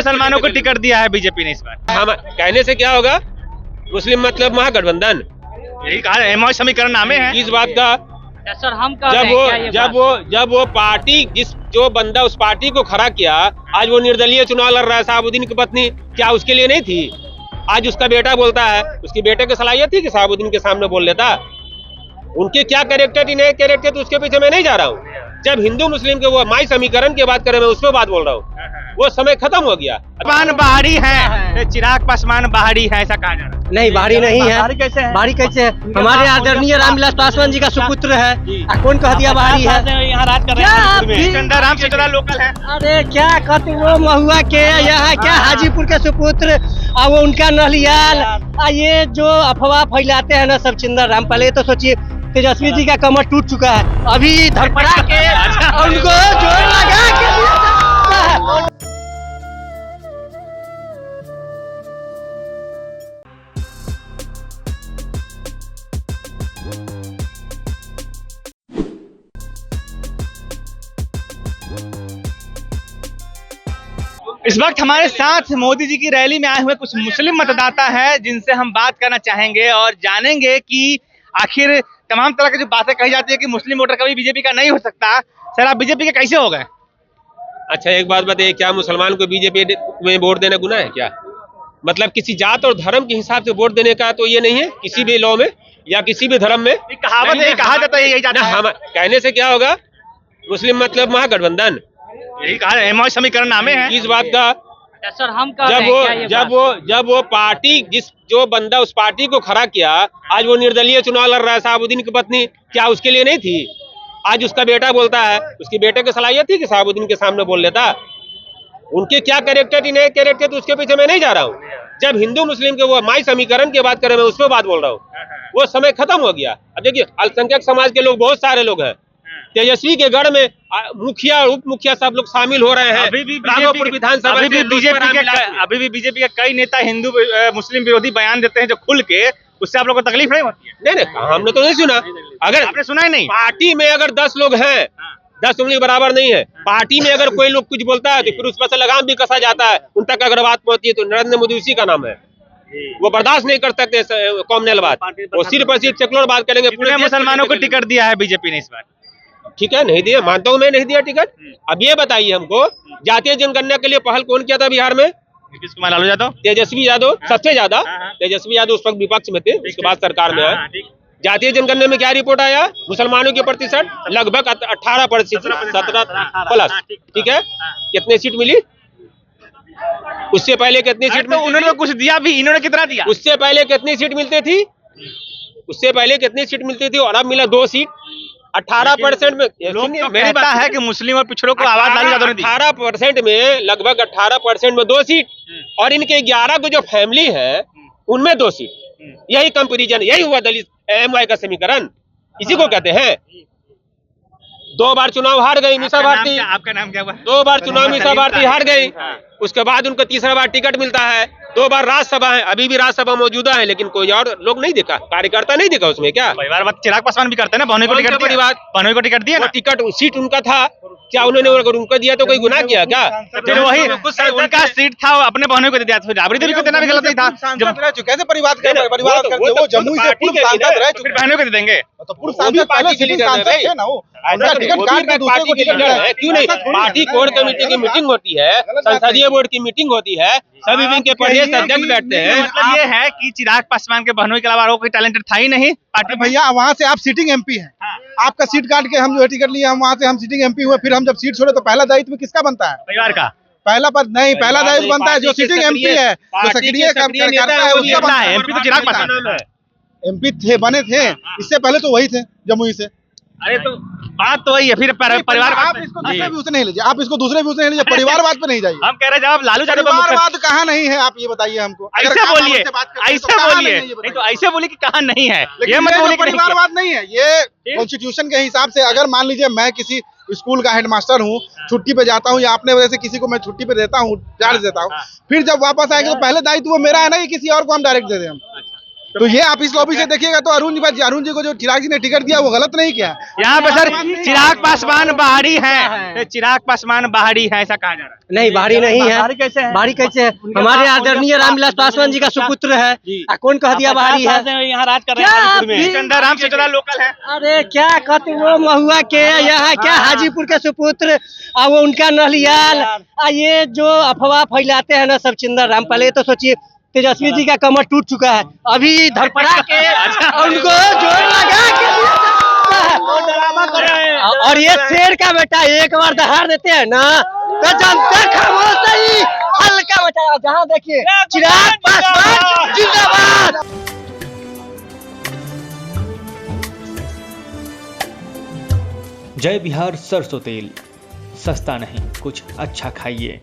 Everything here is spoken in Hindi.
मुसलमानों को टिकट दिया है बीजेपी ने इस बार। हम कहने से क्या होगा, मुस्लिम मतलब महागठबंधन, यही कहा, एमओ समीकरण नामे है इस बात का। सर हम जब वो पार्टी जो बंदा उस पार्टी को खड़ा किया, आज वो निर्दलीय चुनाव लड़ रहा है, शहाबुद्दीन की पत्नी, क्या उसके लिए नहीं थी? आज उसका बेटा बोलता है, उसके बेटे की सलाहियत थी कि शहाबुद्दीन के सामने बोल लेता। उनके क्या कैरेक्टर इन कैरेक्टर, तो उसके पीछे मैं नहीं जा रहा हूँ। जब हिंदू मुस्लिम के वो माई समीकरण की बात करें, मैं उस पर बात बोल रहा हूँ। वो समय खत्म हो गया। पासवान बाहरी है, चिराग पासवान बाहरी है, ऐसा कहा जा रहा है। नहीं, बाहरी नहीं है। बाहरी कैसे है? हमारे आदरणीय रामविलास पासवान जी का सुपुत्र है। कौन कह दिया बाहरी है? यहाँ राज कर रहे हैं, राम चंद्रा लोकल है। अरे क्या कहते वो महुआ के यहाँ क्या हाजीपुर के सुपुत्र, और वो उनका नलियाल, ये जो अफवाह फैलाते हैं ना सब चिंदर राम। पहले तो सोचिए तेजस्वी जी का कमर टूट चुका है, अभी धरपड़ा के और उनको जोर लगा के इस वक्त हमारे साथ मोदी जी की रैली में आए हुए कुछ मुस्लिम मतदाता हैं, जिनसे हम बात करना चाहेंगे और जानेंगे कि आखिर तमाम तरह की जो बातें कही जाती है कि मुस्लिम वोटर कभी बीजेपी का नहीं हो सकता। सर, आप बीजेपी के कैसे हो गए? अच्छा, एक बात बताइए, क्या मुसलमान को बीजेपी में वोट देना गुनाह है क्या? मतलब किसी जात और धर्म के हिसाब से वोट देने का तो ये नहीं है किसी भी लॉ में या किसी भी धर्म में। कहावत है, कहा जाता है, यही जाता है। कहने से क्या होगा, मुस्लिम मतलब महागठबंधन, यही कहा, एमओ समीकरण नामे है इस बात का। सर हम जब वो पार्टी जो बंदा उस पार्टी को खड़ा किया, आज वो निर्दलीय चुनाव लड़ रहा है, शहाबुद्दीन की पत्नी, क्या उसके लिए नहीं थी? आज उसका बेटा बोलता है, उसके बेटे की सलाहियत थी कि शहाबुद्दीन के सामने बोल लेता। उनके क्या कैरेक्टर इन कैरेक्टर, तो उसके पीछे मैं नहीं जा रहा हूँ। जब हिंदू मुस्लिम के वो माई समीकरण की बात करें, मैं उस पर बात बोल रहा हूँ। वो समय खत्म हो गया। अब देखिए, अल्पसंख्यक समाज के लोग बहुत सारे लोग हैं। तेजस्वी के गढ़ में मुखिया उप मुखिया सब लोग शामिल हो रहे हैं। अभी भी बीजेपी के कई नेता हिंदू मुस्लिम विरोधी बयान देते हैं जो खुल के, उससे आप लोगों को तकलीफ नहीं होती है? नहीं, हमने तो नहीं सुना। अगर आपने सुना ही नहीं? पार्टी में अगर 10 लोग हैं, 10 उंगली बराबर नहीं है। पार्टी में अगर कोई लोग कुछ बोलता है तो फिर उस पर से लगाम भी कसा जाता है। उन तक अगर बात पहुंचती है तो नरेंद्र मोदी उसी का नाम है। वो बर्दाश्त नहीं कर सकते कॉमनल बात, वो सिर्फ और सिर्फ सेकुलर बात करेंगे। पूरे मुसलमानों को टिकट दिया है बीजेपी ने इस बार। ठीक है, नहीं दिया, मानता हूँ मैं, नहीं दिया टिकट। अब ये बताइए हमको, जातीय जनगणना के लिए पहल कौन किया था बिहार में? नीतीश कुमार, लालू यादव, तेजस्वी यादव, सबसे ज्यादा। तेजस्वी यादव उस वक्त विपक्ष में थे, उसके बाद सरकार में आए। जातीय जनगणना में क्या रिपोर्ट आया? मुसलमानों के प्रतिशत लगभग 18%, 17+ ठीक है। कितने सीट मिली? उससे पहले कितनी सीट तो उन्होंने कुछ दिया भी, इन्होंने कितना दिया? उससे पहले कितनी सीट मिलती थी? उससे पहले कितनी सीट मिलती थी और अब मिला 2 सीट। 18% में मेरी बात है कि मुस्लिम और पिछड़ों को आवाज लालू यादव ने दी। 18% में, लगभग 18% में 2 सीट, और इनके 11 को जो फैमिली है उनमें 2 सीट। यही कंपेरिजन, यही हुआ दलित एमवाई का समीकरण, इसी को कहते हैं। 2 बार चुनाव हार गई मीसा भारती। आपका नाम क्या हुआ? 2 बार चुनाव मीसा भारती हार गई, उसके बाद उनको तीसरा बार टिकट मिलता है। 2 बार राज्यसभा है, अभी भी राज्यसभा मौजूदा है, लेकिन कोई और लोग नहीं देखा, कार्यकर्ता नहीं देखा उसमें। क्या परिवारवाद चिराग पासवान भी करते हैं ना, बहनोई को टिकट दिया, बहनोई को टिकट दिया ना। टिकट सीट उनका था, क्या उन्होंने अगर उनको दिया तो कोई गुनाह किया क्या? फिर वही उनका सीट था, अपने बहनोई को दे दिया, फिर राबड़ी देवी को देना भी गलत नहीं था। कैसे परिवार वो जम्मू से पूर्व सांसद रह चुके, बहनों को दे देंगे तो पूर्व सांसद पहले सिटिंग सांसद थे ना, वो टिकट काट के दूसरे को टिकट मिला है। क्यों नहीं? पार्टी कोर कमेटी की मीटिंग होती है, संसदीय बोर्ड की मीटिंग होती है, सभी विंग के प्रदेश अध्यक्ष बैठते हैं। मतलब ये है कि चिराग पासवान के बहनोई के अलावा कोई टैलेंटेड था ही नहीं पार्टी। भैया वहाँ से आप सिटिंग एमपी हैं, आपका सीट काट के हम जो है टिकट लिए, हम वहाँ से हम सिटिंग एमपी हुए, फिर हम जब सीट छोड़े तो पहला दायित्व किसका बनता है? परिवार का। पहला दायित्व बनता है जो सिटिंग एमपी है, जो सक्रिय कार्यकर्ता है, उसका बनता है। एमपी तो चिराग पासवान है, एमपी थे, बने थे, इससे पहले तो वही थे जमुई से। अरे तो बात तो वही है, फिर परिवार। आप इसको दूसरे व्यू से नहीं लीजिए, आप इसको दूसरे व्यू से नहीं लीजिए, परिवारवाद पे नहीं जाइए। हम कह रहे जब लालू यादव परिवारवाद कहाँ नहीं है, आप ये बताइए हमको। ऐसे बोलिए, ऐसे बोलिए, नहीं तो ऐसे बोलिए कि कहाँ नहीं है। ये मत बोलिए परिवारवाद नहीं है, ये कॉन्स्टिट्यूशन के हिसाब से। अगर मान लीजिए मैं किसी स्कूल का हेडमास्टर हूँ, छुट्टी पे जाता हूँ या अपने वजह से किसी को मैं छुट्टी पे देता हूँ, चार्ज देता हूँ, फिर जब वापस आएंगे तो पहले दायित्व वो मेरा है ना, ये किसी और को हम डायरेक्ट दे दें हम। तो ये आप इस लॉबी से देखिएगा तो अरुण जी को जो चिराग जी ने टिकट दिया वो गलत नहीं किया। यहाँ पे सर चिराग पासवान बाहरी है, चिराग पासवान बाहरी है ऐसा कहा जा रहा है। नहीं बाहरी नहीं है। बाहरी कैसे है? बाहरी कैसे है? हमारे आदरणीय रामविलास पासवान जी का सुपुत्र है। कौन कह दिया बाहरी है? यहाँ राज कर रहे क्या हैं आप भी- चंदाराम सिचोला लोकल है। अरे क्या कहते वो महुआ के यहाँ क्या हाजीपुर के सुपुत्र और वो उनका नलियाल ये जो अफवाह फैलाते हैं ना सब चिंदर रामपाल, ये तो सोचिए तेजस्वी जी का कमर टूट चुका है, अभी धरपड़ा के और उनको जोर लगा के ड्रामा कर रहे हैं। और ये शेर का बेटा एक बार दहाड़ देते हैं ना तो जनता खामोश नहीं, हल्का मचा। जहाँ देखिए चिराग पासवान जिंदाबाद। जय बिहार सरसों तेल, सस्ता नहीं कुछ अच्छा खाइए।